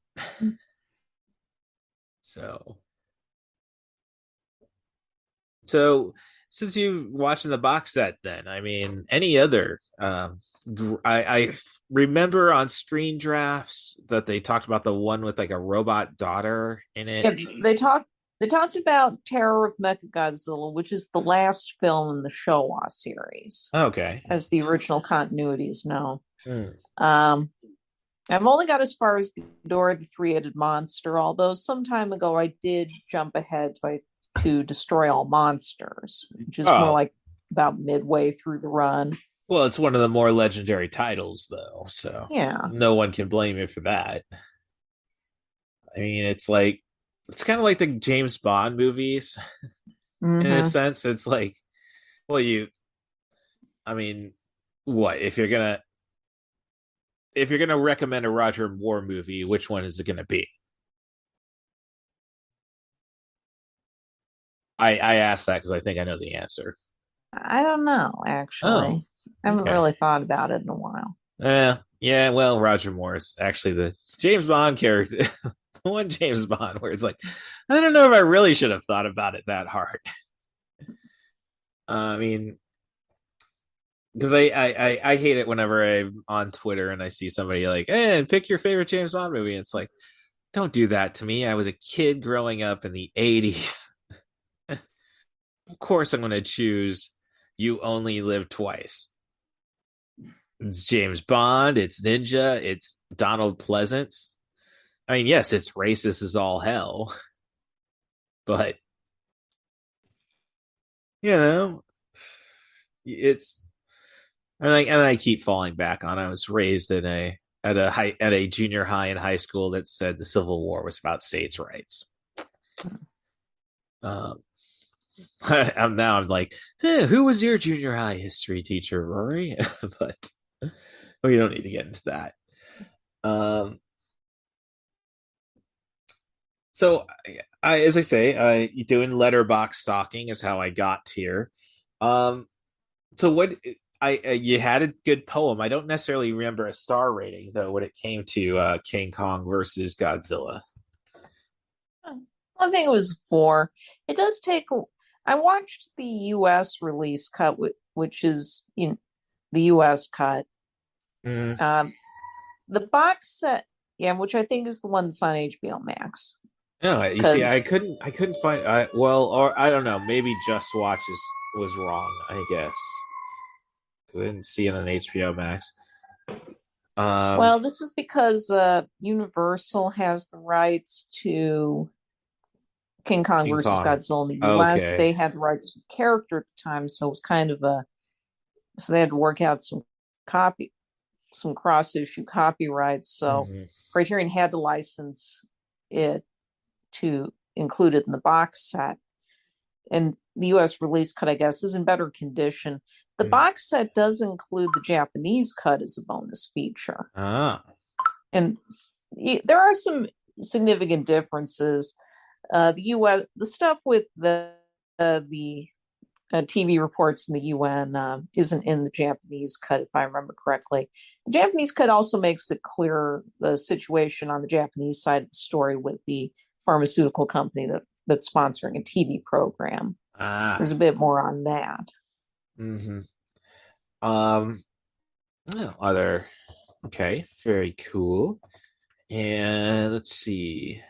So, so since you watching the box set, then I mean, any other? I remember on Screen Drafts that they talked about the one with like a robot daughter in it. Yeah, they talked about Terror of Mechagodzilla, which is the last film in the Showa series, Okay. as the original continuity is known. Hmm. I've only got as far as Ghidorah the Three-Headed Monster, although some time ago I did jump ahead to Destroy All Monsters, which is more like about midway through the run. Well, it's one of the more legendary titles, though, so Yeah. no one can blame you for that. I mean, it's kind of like the James Bond movies in a sense. It's like, well, I mean, what if you're gonna recommend a Roger Moore movie? Which one is it gonna be? I asked that because I think I know the answer. I don't know, actually. I haven't really thought about it in a while. Yeah. Well, Roger Moore is actually the James Bond character, the one James Bond where it's like, I don't know if I really should have thought about it that hard. I mean, because I hate it whenever I'm on Twitter and I see somebody like, "Hey, pick your favorite James Bond movie." And it's like, don't do that to me. I was a kid growing up in the '80s. Of course, I'm going to choose "You Only Live Twice." It's James Bond. It's Ninja. It's Donald Pleasance. I mean, yes, it's racist as all hell, but it's and I keep falling back on. I was raised at a junior high and high school that said the Civil War was about states' rights. I'm like, who was your junior high history teacher, Rory? But we don't need to get into that. So, as I say, doing letterbox stalking is how I got here. So what you had a good poem. I don't necessarily remember a star rating though when it came to King Kong versus Godzilla. I think it was 4. It does take. I watched the U.S. release cut, which is the U.S. cut. The box set, which I think is the one that's on HBO Max. No, you see, I couldn't find. Or I don't know. Maybe Just Watch was wrong. I guess because I didn't see it on HBO Max. Well, this is because Universal has the rights to King Kong versus Godzilla in the US. Okay. They had the rights to the character at the time, so it was kind of so they had to work out some cross-issue copyrights. So Criterion had to license it to include it in the box set. And the US release cut, I guess, is in better condition. The box set does include the Japanese cut as a bonus feature. And there are some significant differences. The stuff with the TV reports in the UN isn't in the Japanese cut, if I remember correctly. The Japanese cut also makes it clear the situation on the Japanese side of the story with the pharmaceutical company that's sponsoring a TV program. There's a bit more on that. Okay, very cool. And let's see.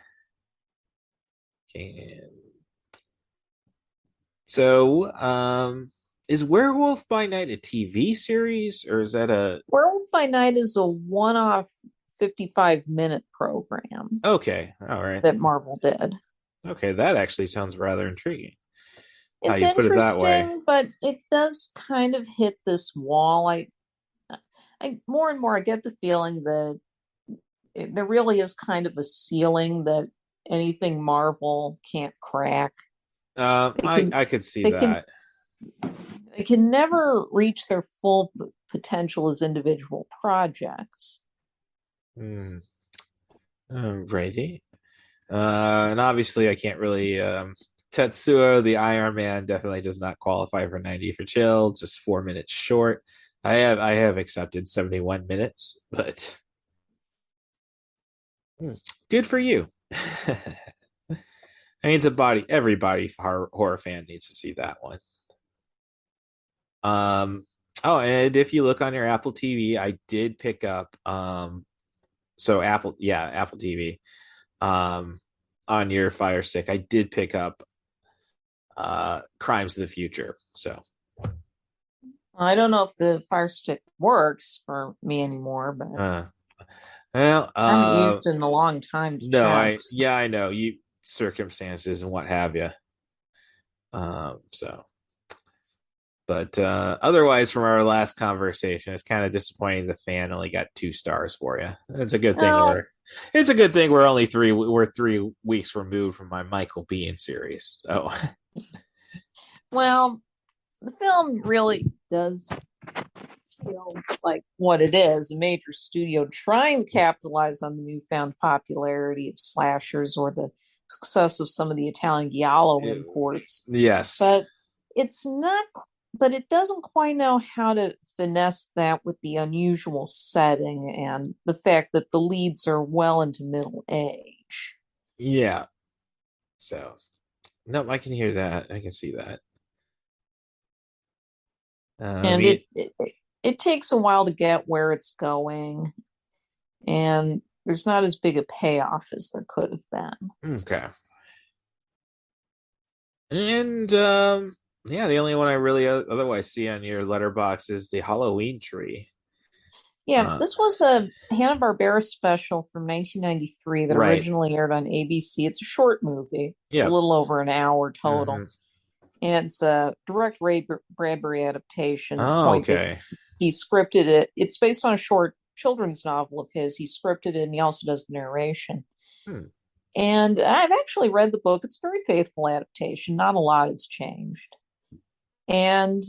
So, is Werewolf by Night a TV series, or is that a Werewolf by Night is a one-off 55-minute program? Okay, all right. That Marvel did. Okay, that actually sounds rather intriguing. It's interesting, but it does kind of hit this wall. I more and more I get the feeling that there really is kind of a ceiling that anything Marvel can't crack. I could see that. They can never reach their full potential as individual projects. Righty. And obviously, I can't really. Tetsuo, the Iron Man, definitely does not qualify for 90 for chill. Just 4 minutes short. I have accepted 71 minutes, but good for you. I mean, it's a body. Everybody horror fan needs to see that one. Oh, and if you look on your Apple TV, I did pick up. So Apple TV. On your Fire Stick, I did pick up Crimes of the Future. So I don't know if the Fire Stick works for me anymore, but well, I haven't used it in a long time to no, check. I know you circumstances and what have you. So, but otherwise, from our last conversation, it's kind of disappointing. The fan only got 2 stars for you. It's a good thing. It's a good thing we're only 3 weeks removed from my Michael Biehn series. So, well, the film really does feel like what it is, a major studio trying to capitalize on the newfound popularity of slashers or the success of some of the Italian giallo imports. yes, but it's not. But it doesn't quite know how to finesse that with the unusual setting and the fact that the leads are well into middle age. Yeah. So, no, I can hear that. I can see that. And it takes a while to get where it's going, and there's not as big a payoff as there could have been. Okay. And yeah, the only one I really otherwise see on your letterbox is the Halloween tree. Yeah, this was a Hanna-Barbera special from 1993 that originally aired on ABC. It's a short movie. It's a little over an hour total. Mm-hmm. And it's a direct Ray Bradbury adaptation. Oh, okay. He scripted it. It's based on a short children's novel of his. He scripted it and he also does the narration. And I've actually read the book. It's a very faithful adaptation. Not a lot has changed. And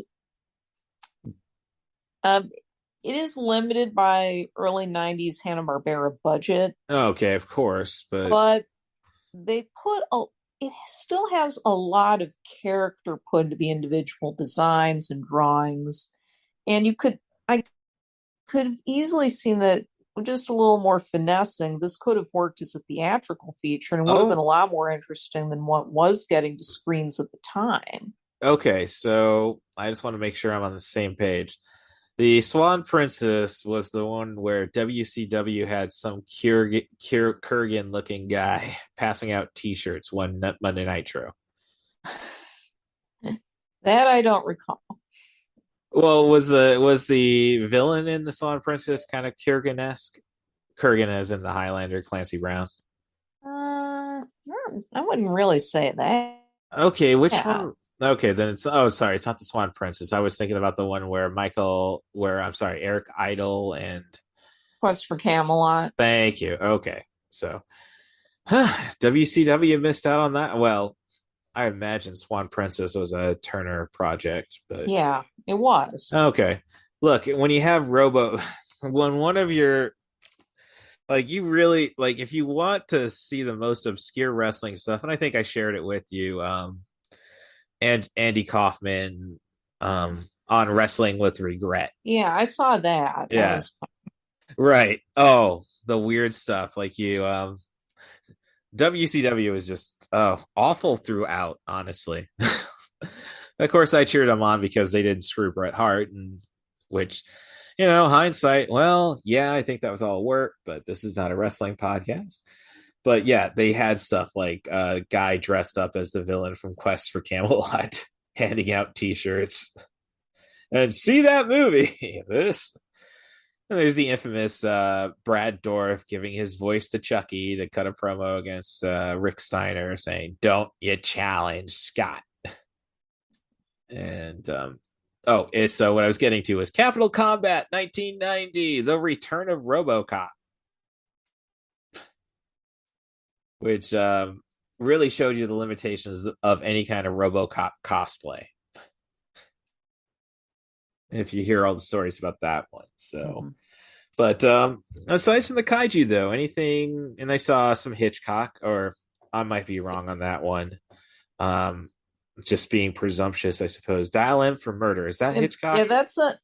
it is limited by early 90s Hanna-Barbera budget. Okay, of course. But they put it still has a lot of character put into the individual designs and drawings. And I could have easily seen that with just a little more finessing, this could have worked as a theatrical feature and would have been a lot more interesting than what was getting to screens at the time. Okay, so I just want to make sure I'm on the same page. The Swan Princess was the one where WCW had some Kurgan-looking guy passing out T-shirts one Monday Nitro. That I don't recall. Well, was the villain in the Swan Princess kind of Kurgan-esque? Kurgan as in the Highlander, Clancy Brown. I wouldn't really say that. Okay, which one? Okay, then it's sorry, it's not the Swan Princess. I was thinking about the one where Eric Idle and Quest for Camelot. Thank you. Okay, so WCW missed out on that. Well, I imagine Swan Princess was a Turner project, but yeah, it was. Okay, look, when you have when one of your you really if you want to see the most obscure wrestling stuff, and I think I shared it with you, and Andy Kaufman on Wrestling with Regret. Yeah, I saw that. Yeah. That was fun. Right. Oh, the weird stuff WCW is just awful throughout, honestly. Of course, I cheered them on because they didn't screw Bret Hart, and which, hindsight, well, yeah, I think that was all work, but this is not a wrestling podcast. But yeah, they had stuff like a guy dressed up as the villain from Quest for Camelot handing out T-shirts. And see that movie. And there's the infamous Brad Dourif giving his voice to Chucky to cut a promo against Rick Steiner saying, "Don't you challenge Scott." And so what I was getting to was Capital Combat 1990, The Return of RoboCop, which really showed you the limitations of any kind of RoboCop cosplay. if you hear all the stories about that one. So, Mhm. but aside from the kaiju, though, anything? And I saw some Hitchcock, or I might be wrong on that one. Um, just being presumptuous, I suppose. Dial M for Murder, is that Yeah, Hitchcock?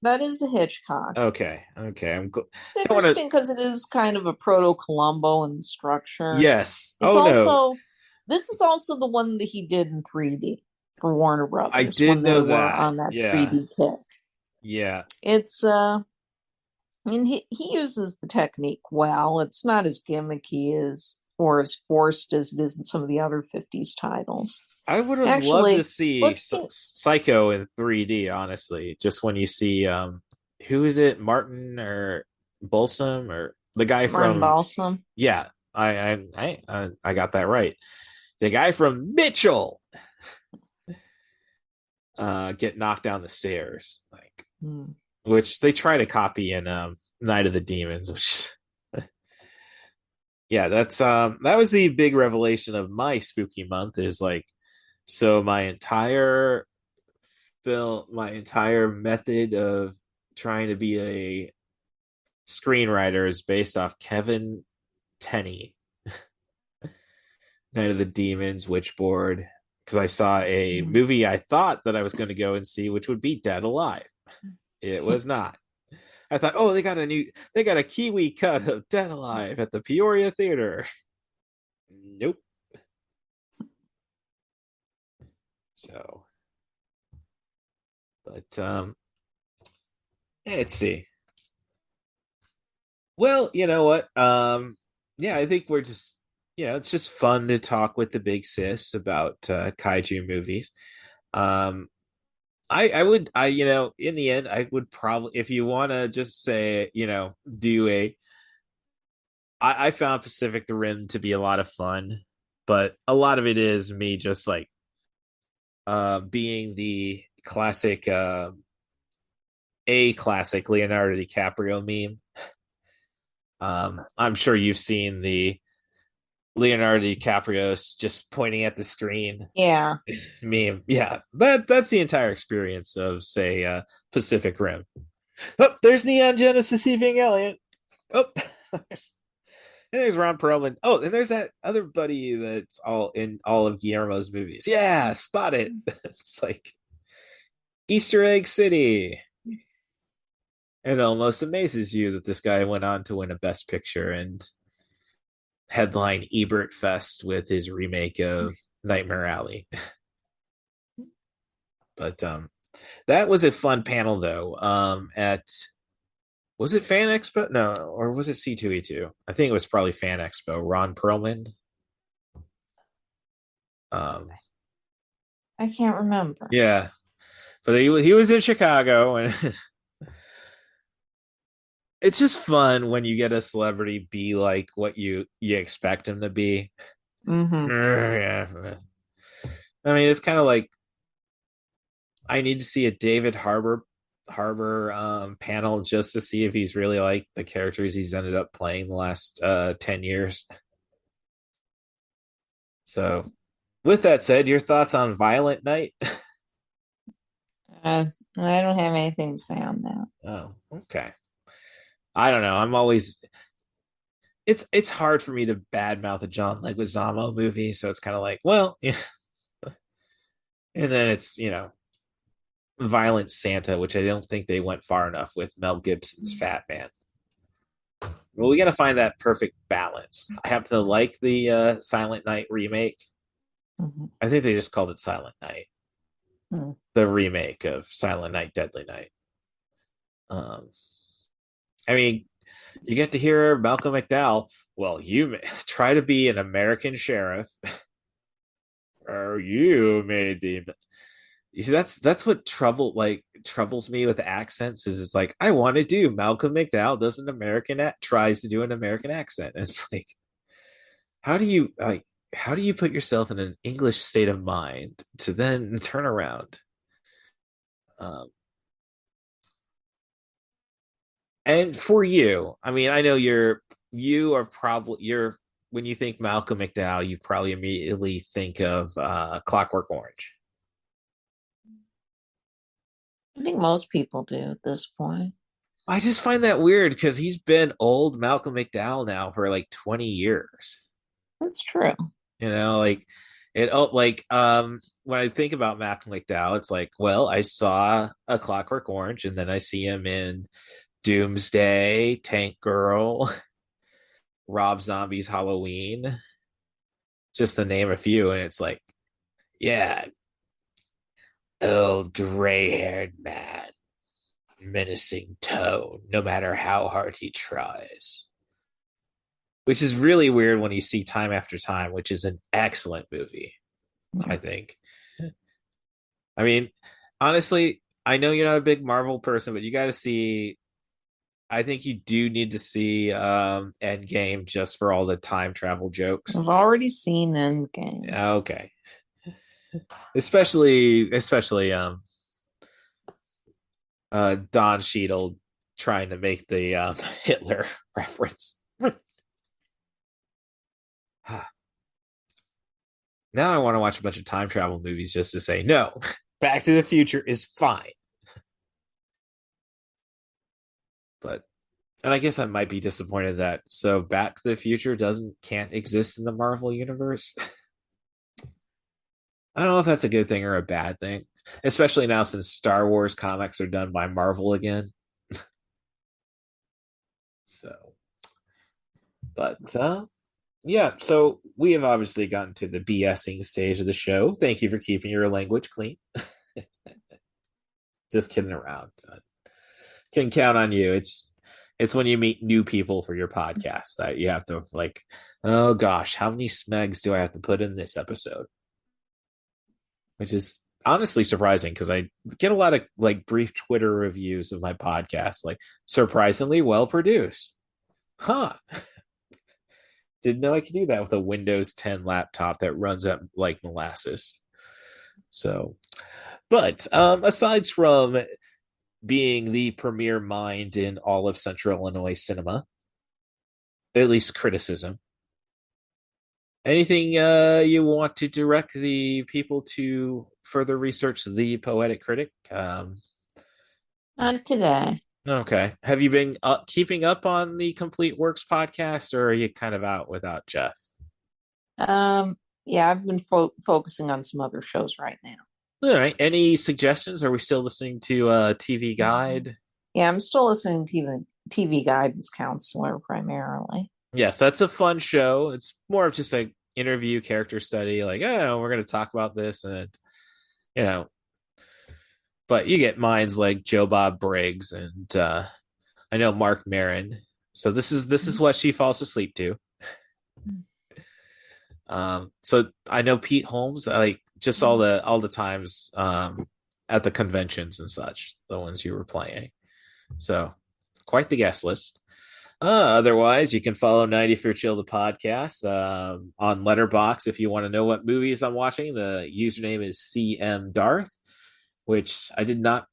that is a Hitchcock. Okay, It's don't want to. interesting because it is kind of a proto Columbo in structure. Yes. It's Oh no, also this is also the one that he did in 3D for Warner I Brothers did when know they were that. on that Yeah, 3D kick. yeah. It's and he uses the technique well. It's not as gimmicky as or as forced as it is in some of the other 50s titles. I would have loved to Actually, see looking Psycho in 3D. Honestly, just when you see who is it, Martin or Balsam or the guy Martin from Balsam. yeah, I got that right. The guy from Mitchell get knocked down the stairs, like which they try to copy in Night of the Demons, which yeah, that's that was the big revelation of my spooky month is like so my entire method of trying to be a screenwriter is based off Kevin Tenney, Night of the Demons, Witchboard, because I saw a movie I thought that I was going to go and see, which would be Dead Alive. It was not. I thought, oh, they got a Kiwi cut of Dead Alive at the Peoria Theater. Nope. So, but let's see. Well, you know what? Yeah, I think we're just it's just fun to talk with the big sis about kaiju movies. Um, I would in the end I would probably if you want to just say do I found Pacific Rim to be a lot of fun, but a lot of it is me just like being the classic a classic Leonardo DiCaprio meme. I'm sure you've seen the Leonardo DiCaprio just pointing at the screen Yeah. meme. Yeah, that's the entire experience of say Pacific Rim. Oh, there's Neon Genesis Eving Elliott. Oh, there's Ron Perlman. Oh, and there's that other buddy that's all in all of Guillermo's movies. Yeah, spot it. It's like Easter Egg City. It almost amazes you that this guy went on to win a Best Picture and headline Ebert Fest with his remake of Nightmare Alley. But that was a fun panel though. At was it Fan Expo? No, or was it C2E2? I think it was probably Fan Expo. Ron Perlman. I can't remember. Yeah, but he was in Chicago, and it's just fun when you get a celebrity be like what you expect him to be. Yeah, I mean it's kind of like I need to see a David Harbour panel just to see if he's really like the characters he's ended up playing the last 10 years. So with that said, your thoughts on Violent Night? I don't have anything to say on that. Oh, okay. I don't know. I'm always it's hard for me to badmouth a John Leguizamo movie, so it's kind of like, well, yeah. And then it's, Violent Santa, which I don't think they went far enough with Mel Gibson's Fat Man. Well, we got to find that perfect balance. I happen to like the Silent Night remake. I think they just called it Silent Night. The remake of Silent Night, Deadly Night. I mean, you get to hear Malcolm McDowell. Well, you try to be an American sheriff, or you made the. You see, that's what troubles me with accents is it's like I want to do Malcolm McDowell does an tries to do an American accent. And it's like, how do you put yourself in an English state of mind to then turn around? And for you, I mean, I know you're when you think Malcolm McDowell, you probably immediately think of Clockwork Orange. think most people do at this point. I just find that weird because he's been old Malcolm McDowell now for like 20 years. That's true. Like when I think about Malcolm McDowell, it's like, well, I saw A Clockwork Orange, and then I see him in Doomsday, Tank Girl, Rob Zombie's Halloween, just to name a few, and it's like, yeah, old gray-haired man, menacing tone, no matter how hard he tries. Which is really weird when you see Time After Time, which is an excellent movie, I think. I mean, honestly, I know you're not a big Marvel person, but you got to see. I think you do need to see Endgame just for all the time travel jokes. I've already seen Endgame. Okay, especially Don Cheadle trying to make the Hitler reference. Now I want to watch a bunch of time travel movies just to say, no, Back to the Future is fine. And I guess I might be disappointed that so Back to the Future can't exist in the Marvel universe. I don't know if that's a good thing or a bad thing, especially now since Star Wars comics are done by Marvel again. Yeah, so we have obviously gotten to the BSing stage of the show. Thank you for keeping your language clean. Just kidding around. Can count on you. It's when you meet new people for your podcast that you have to like, oh gosh, how many smegs do I have to put in this episode? Which is honestly surprising because I get a lot of like brief Twitter reviews of my podcast, like surprisingly well produced. Huh. Didn't know I could do that with a Windows 10 laptop that runs at like molasses. So, but aside from being the premier mind in all of Central Illinois cinema, at least criticism, anything you want to direct the people to further research The Poetic Critic? Not today. Okay. Have you been keeping up on the Complete Works podcast, or are you kind of out without Jeff? Yeah, I've been focusing on some other shows right now. All right. Any suggestions? Are we still listening to TV Guide? Yeah, I'm still listening to TV Guidance Counselor primarily. Yes, that's a fun show. It's more of just like interview, character study, like, oh, we're going to talk about this, and but you get minds like Joe Bob Briggs and I know Mark Maron. So this is what she falls asleep to. So I know Pete Holmes. I like just all the times at the conventions and such, the ones you were playing. So quite the guest list. Otherwise, you can follow 90 for Chill the podcast on Letterboxd if you want to know what movies I'm watching. The username is CM Darth, which I did not.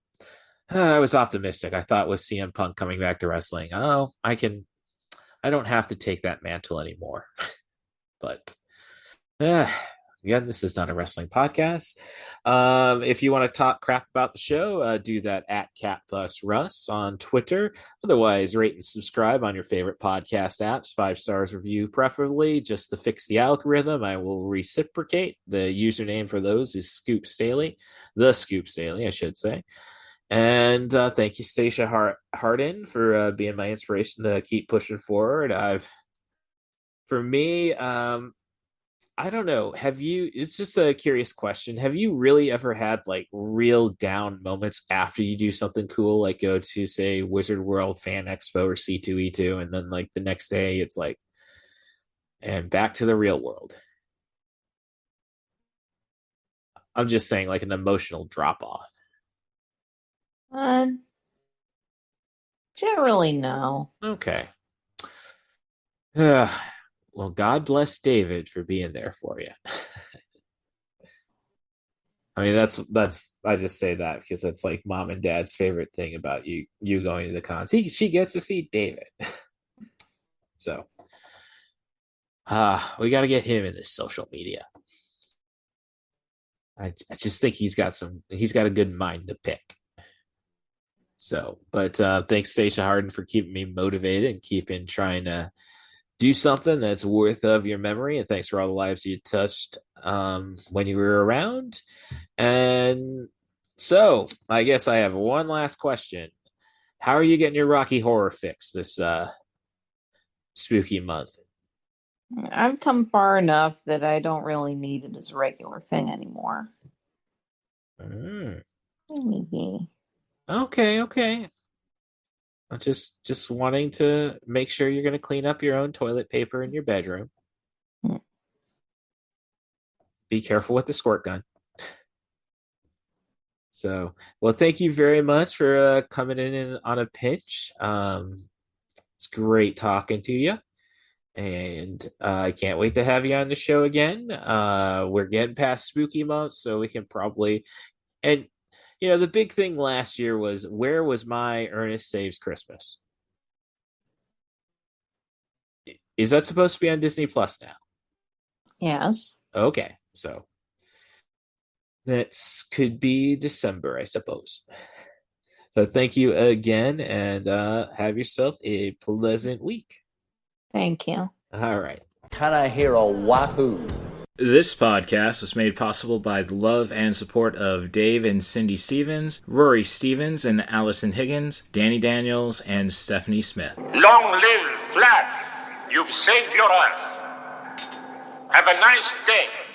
I was optimistic. I thought with CM Punk coming back to wrestling, I don't have to take that mantle anymore. But again, this is not a wrestling podcast. If you want to talk crap about the show, do that at Cat Plus Russ on Twitter. Otherwise, rate and subscribe on your favorite podcast apps. 5 stars review, preferably, just to fix the algorithm. I will reciprocate. The username for those is Scoop Staley. The Scoop Staley, I should say. And thank you, Stacia Hardin, for being my inspiration to keep pushing forward. For me, I don't know. It's just a curious question. Have you really ever had like real down moments after you do something cool, like go to, say, Wizard World Fan Expo or C2E2, and then like the next day it's like, and back to the real world? I'm just saying, like an emotional drop off. Generally, no. Okay. Well, God bless David for being there for you. I mean, that's I just say that because that's like mom and dad's favorite thing about you going to the cons. She gets to see David. So we got to get him in this social media. I just think he's got a good mind to pick. So, but thanks, Stacia Harden, for keeping me motivated and keeping trying to do something that's worth of your memory. And thanks for all the lives you touched when you were around. And so, I guess I have one last question. How are you getting your Rocky Horror fix this spooky month? I've come far enough that I don't really need it as a regular thing anymore. Maybe. Okay. I'm just wanting to make sure you're going to clean up your own toilet paper in your bedroom. Be careful with the squirt gun. So, well, thank you very much for coming in on a pinch. It's great talking to you. And I can't wait to have you on the show again. We're getting past spooky months, so we can probably... And, the big thing last year was, where was my Ernest Saves Christmas? Is that supposed to be on Disney Plus now? Yes. Okay, so that could be December, I suppose. So thank you again, and have yourself a pleasant week. Thank you. All right. Can I hear a wahoo? This podcast was made possible by the love and support of Dave and Cindy Stevens, Rory Stevens and Allison Higgins, Danny Daniels, and Stephanie Smith. Long live Flash! You've saved your Earth. Have a nice day.